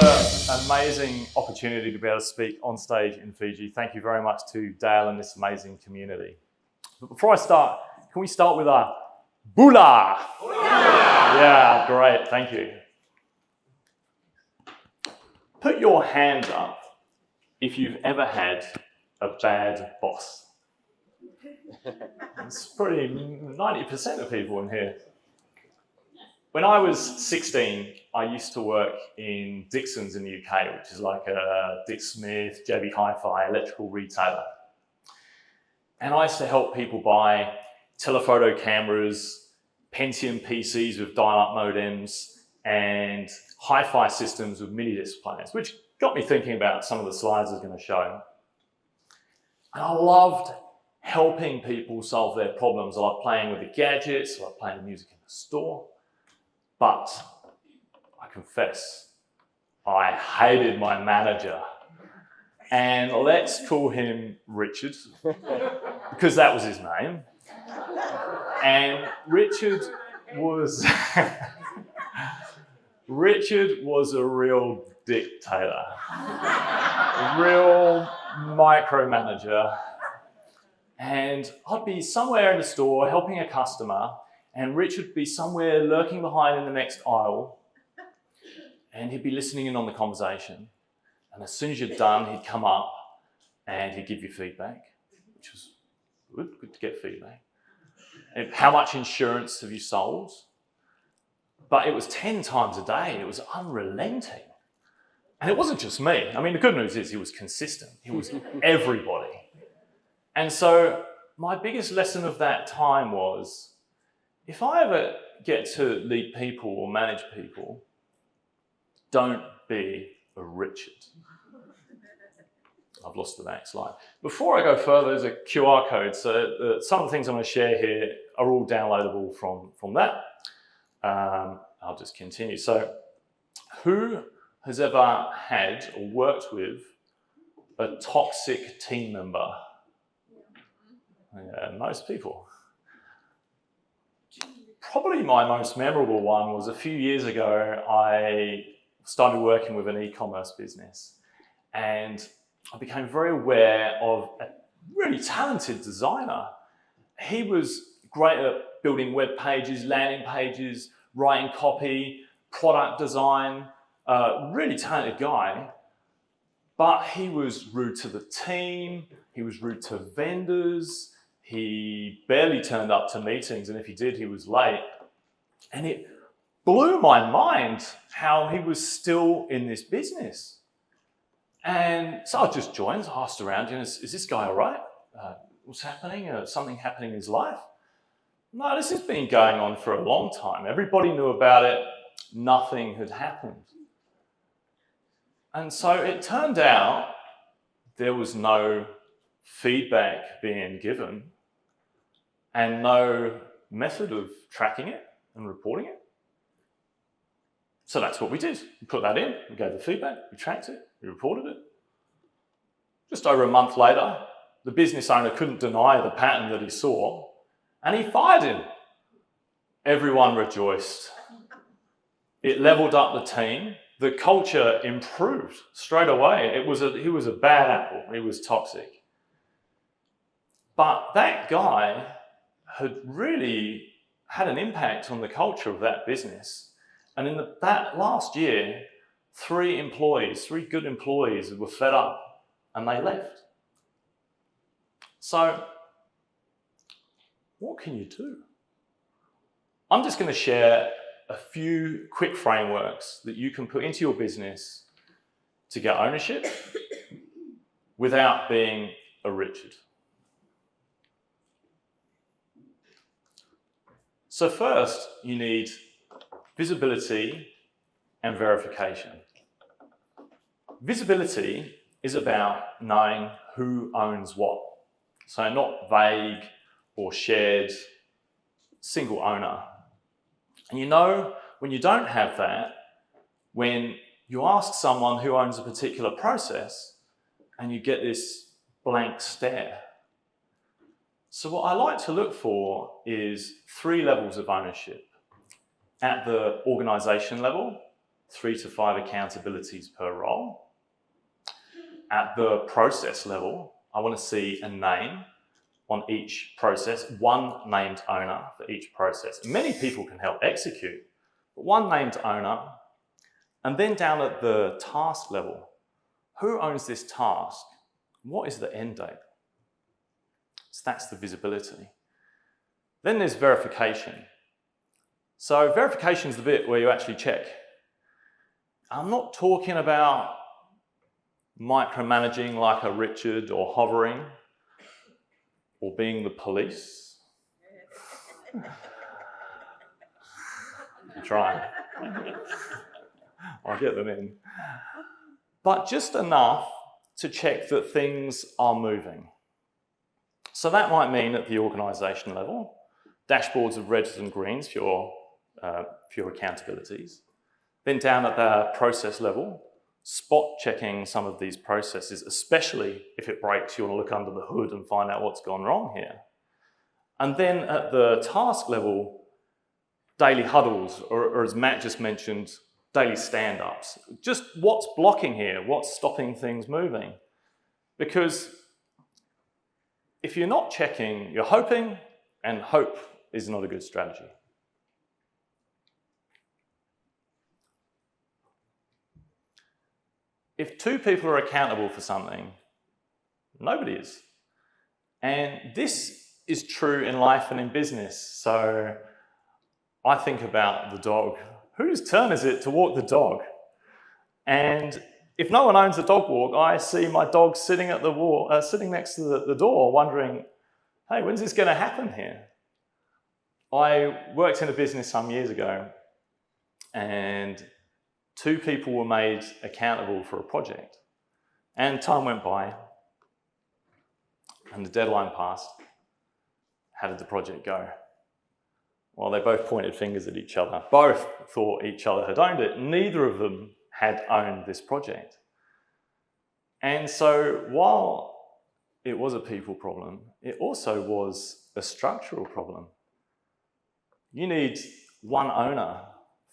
What an amazing opportunity to be able to speak on stage in Fiji. Thank you very much to Dale and this amazing community. But before I start, can we start with a boolah? Yeah, great, thank you. Put your hand up if you've ever had a bad boss. It's pretty 90% of people in here. When I was 16, I used to work in Dixon's in the UK, which is like a Dick Smith, JB Hi-Fi electrical retailer. And I used to help people buy telephoto cameras, Pentium PCs with dial-up modems, and hi-fi systems with mini-disc players, which got me thinking about some of the slides I was going to show. And I loved helping people solve their problems. I loved playing with the gadgets, I loved playing the music in the store. But I confess, I hated my manager. And let's call him Richard, because that was his name. And Richard was a real dictator, a real micromanager. And I'd be somewhere in the store helping a customer, and Richard would be somewhere lurking behind in the next aisle, and he'd be listening in on the conversation. And as soon as you're done, he'd come up and he'd give you feedback, which was good to get feedback. And how much insurance have you sold? But it was 10 times a day. It was unrelenting. And it wasn't just me. I mean, the good news is he was consistent. He was everybody. And so my biggest lesson of that time was, if I ever get to lead people or manage people, don't be a Richard. I've lost the next slide. Before I go further, there's a QR code. So some of the things I'm going to share here are all downloadable from that. I'll just continue. So who has ever had or worked with a toxic team member? Yeah, most people. Probably my most memorable one was a few years ago. I started working with an e-commerce business, and I became very aware of a really talented designer. He was great at building web pages, landing pages, writing copy, product design, really talented guy, but he was rude to the team, he was rude to vendors, he barely turned up to meetings, and if he did, he was late. And it blew my mind how he was still in this business. And so I just joined, I asked around, is this guy all right? What's happening? Something happening in his life? No, this has been going on for a long time. Everybody knew about it. Nothing had happened. And so it turned out there was no feedback being given and no method of tracking it and reporting it. So that's what we did. We put that in, we gave the feedback, we tracked it, we reported it. Just over a month later, the business owner couldn't deny the pattern that he saw, and he fired him. Everyone rejoiced. It leveled up the team. The culture improved straight away. He was a bad apple. He was toxic. But that guy had really had an impact on the culture of that business. And in that last year, 3 good employees were fed up and they left. So what can you do? I'm just going to share a few quick frameworks that you can put into your business to get ownership without being a Richard. So first, you need visibility and verification. Visibility is about knowing who owns what. So not vague or shared, single owner. And you know when you don't have that, when you ask someone who owns a particular process and you get this blank stare. So what I like to look for is 3 levels of ownership. At the organisation level, 3 to 5 accountabilities per role. At the process level, I want to see a name on each process, one named owner for each process. Many people can help execute, but one named owner. And then down at the task level, who owns this task? What is the end date? So that's the visibility. Then there's verification. So verification is the bit where you actually check. I'm not talking about micromanaging like a Richard or hovering or being the police. You try. I'll get them in. But just enough to check that things are moving. So that might mean at the organisation level, dashboards of reds and greens for your accountabilities. Then down at the process level, spot checking some of these processes, especially if it breaks, you want to look under the hood and find out what's gone wrong here. And then at the task level, daily huddles, or as Matt just mentioned, daily stand-ups. Just what's blocking here? What's stopping things moving? Because if you're not checking, you're hoping, and hope is not a good strategy. If 2 people are accountable for something, nobody is. And this is true in life and in business. So I think about the dog. Whose turn is it to walk the dog? And if no one owns a dog walk, I see my dog sitting at the wall, sitting next to the door, wondering, hey, when's this going to happen here? I worked in a business some years ago, and 2 people were made accountable for a project. And time went by, and the deadline passed. How did the project go? Well, they both pointed fingers at each other. Both thought each other had owned it. Neither of them had owned this project. And so while it was a people problem, it also was a structural problem. You need one owner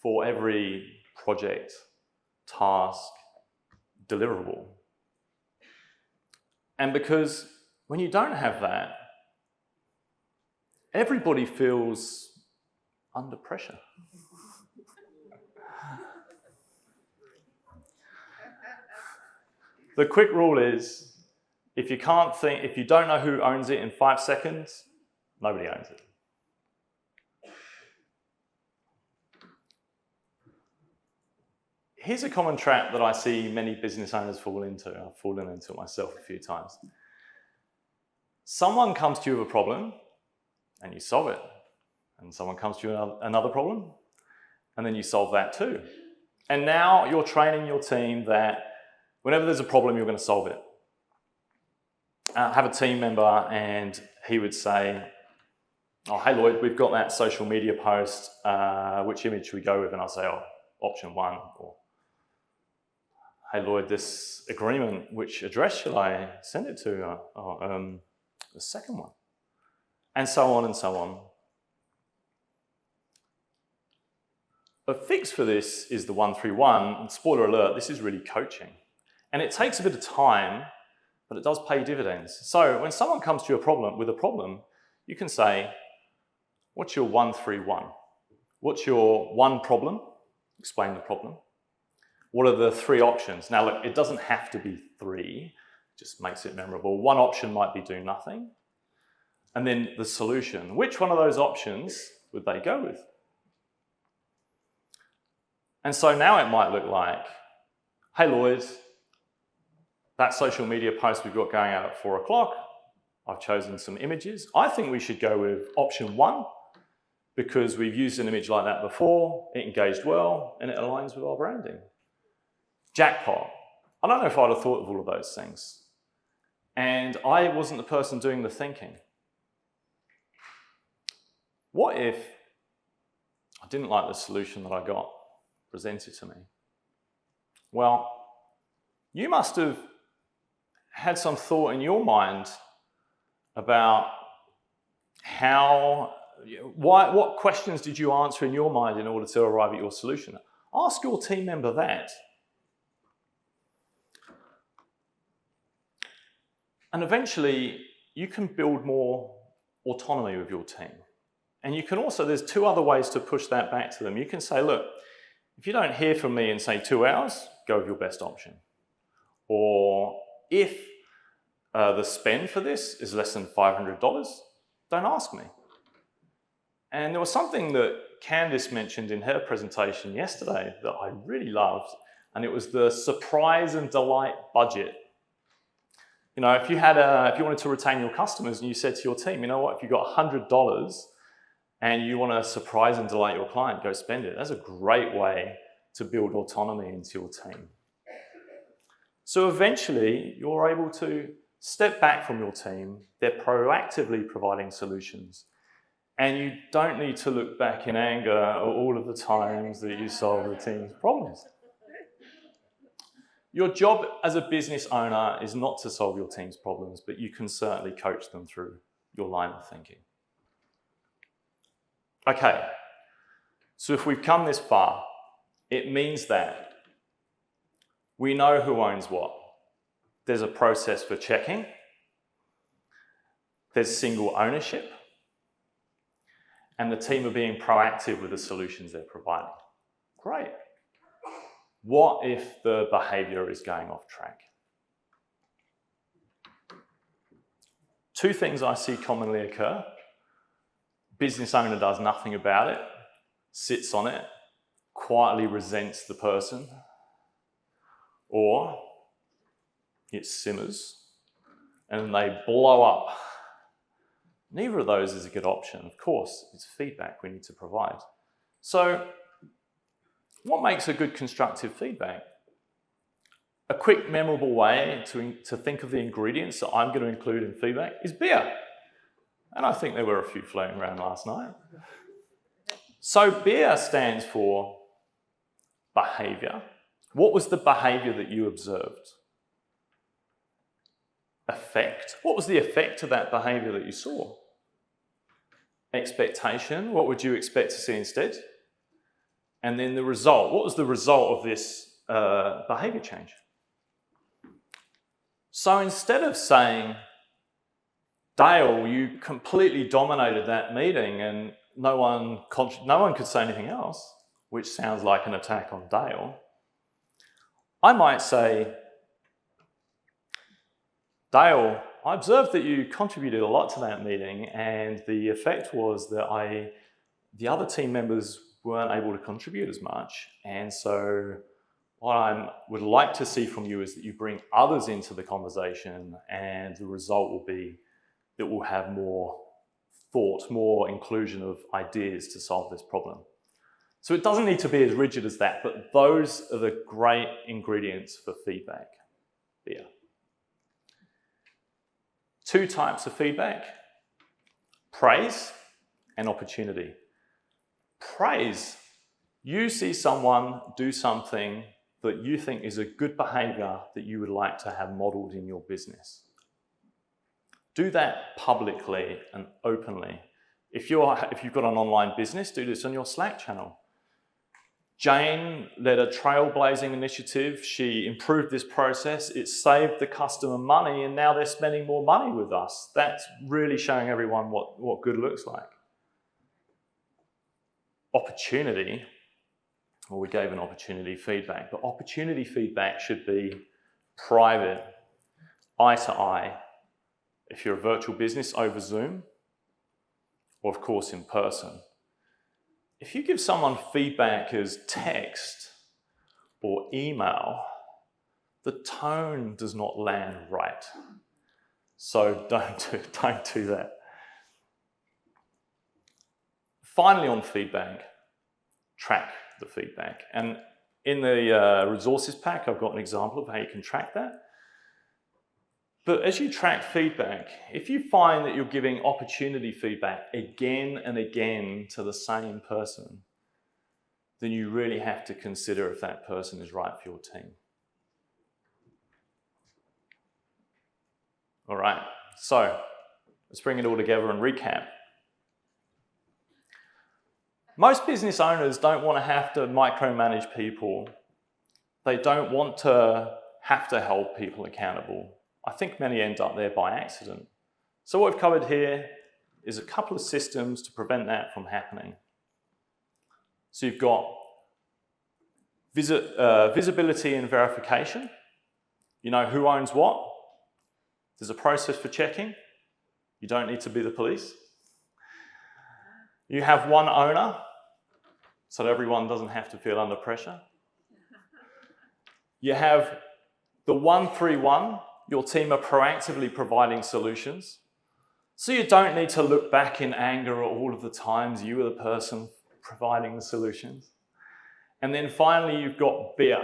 for every project, task, deliverable. And because when you don't have that, everybody feels under pressure. The quick rule is, if you don't know who owns it in 5 seconds, nobody owns it. Here's a common trap that I see many business owners fall into. I've fallen into it myself a few times. Someone comes to you with a problem and you solve it. And someone comes to you with another problem and then you solve that too. And now you're training your team that whenever there's a problem, you're going to solve it. I have a team member and he would say, oh, hey Lloyd, we've got that social media post. Which image should we go with? And I'll say, oh, option 1. Or, hey Lloyd, this agreement, which address shall I send it to? The second one. And so on and so on. A fix for this is the 131. And spoiler alert, this is really coaching. And it takes a bit of time, but it does pay dividends. So when someone comes to you with a problem, you can say, what's your 131? What's your 1 problem? Explain the problem. What are the 3 options? Now look, it doesn't have to be 3, just makes it memorable. 1 option might be do nothing. And then the solution. Which one of those options would they go with? And so now it might look like, hey Lloyd, that social media post we've got going out at 4 o'clock, I've chosen some images. I think we should go with option 1 because we've used an image like that before, it engaged well, and it aligns with our branding. Jackpot. I don't know if I'd have thought of all of those things. And I wasn't the person doing the thinking. What if I didn't like the solution that I got presented to me? Well, you must have had some thought in your mind about what questions did you answer in your mind in order to arrive at your solution? Ask your team member that. And eventually, you can build more autonomy with your team. And you can also, there's two other ways to push that back to them. You can say, look, if you don't hear from me in, say, 2 hours, go with your best option. Or if the spend for this is less than $500, don't ask me. And there was something that Candice mentioned in her presentation yesterday that I really loved, and it was the surprise and delight budget. You know, if you wanted to retain your customers and you said to your team, you know what, if you got $100 and you want to surprise and delight your client, go spend it. That's a great way to build autonomy into your team. So eventually, you're able to step back from your team. They're proactively providing solutions. And you don't need to look back in anger at all of the times that you solve the team's problems. Your job as a business owner is not to solve your team's problems, but you can certainly coach them through your line of thinking. Okay, so if we've come this far, it means that we know who owns what. There's a process for checking. There's single ownership. And the team are being proactive with the solutions they're providing. Great. What if the behaviour is going off track? Two things I see commonly occur. Business owner does nothing about it, sits on it, quietly resents the person, or it simmers and they blow up. Neither of those is a good option. Of course, it's feedback we need to provide. So, what makes a good constructive feedback? A quick, memorable way to think of the ingredients that I'm going to include in feedback is beer. And I think there were a few floating around last night. So beer stands for behaviour. What was the behaviour that you observed? Effect. What was the effect of that behaviour that you saw? Expectation. What would you expect to see instead? And then the result. What was the result of this behaviour change? So instead of saying, Dale, you completely dominated that meeting and no one could say anything else, which sounds like an attack on Dale, I might say, Dale, I observed that you contributed a lot to that meeting, and the effect was that the other team members weren't able to contribute as much. And so what I would like to see from you is that you bring others into the conversation, and the result will be that we'll have more thought, more inclusion of ideas to solve this problem. So it doesn't need to be as rigid as that, but those are the great ingredients for feedback. Beer. Two types of feedback: praise and opportunity. Praise. You see someone do something that you think is a good behaviour that you would like to have modelled in your business. Do that publicly and openly. If you've got an online business, do this on your Slack channel. Jane led a trailblazing initiative. She improved this process. It saved the customer money, and now they're spending more money with us. That's really showing everyone what good looks like. Opportunity, well, we gave an opportunity feedback, but opportunity feedback should be private, eye to eye. If you're a virtual business, over Zoom, or of course in person. If you give someone feedback as text or email, the tone does not land right. So don't do that. Finally, on feedback, track the feedback. And in the resources pack, I've got an example of how you can track that. But as you track feedback, if you find that you're giving opportunity feedback again and again to the same person, then you really have to consider if that person is right for your team. All right, so let's bring it all together and recap. Most business owners don't want to have to micromanage people. They don't want to have to hold people accountable. I think many end up there by accident. So what we've covered here is a couple of systems to prevent that from happening. So you've got visibility and verification. You know who owns what. There's a process for checking. You don't need to be the police. You have one owner, so that everyone doesn't have to feel under pressure. You have the 1-3-1. Your team are proactively providing solutions. So you don't need to look back in anger at all of the times you were the person providing the solutions. And then finally, you've got beer,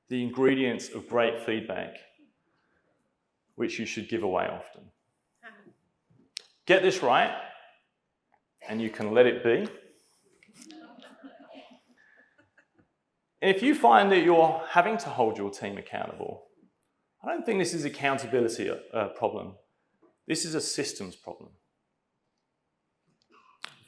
the ingredients of great feedback, which you should give away often. Get this right, and you can let it be. And if you find that you're having to hold your team accountable, I don't think this is an accountability problem. This is a systems problem.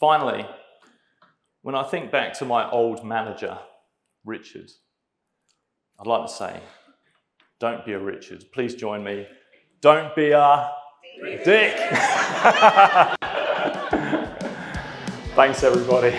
Finally, when I think back to my old manager, Richard, I'd like to say, don't be a Richard. Please join me. Don't be a dick. Thanks, everybody.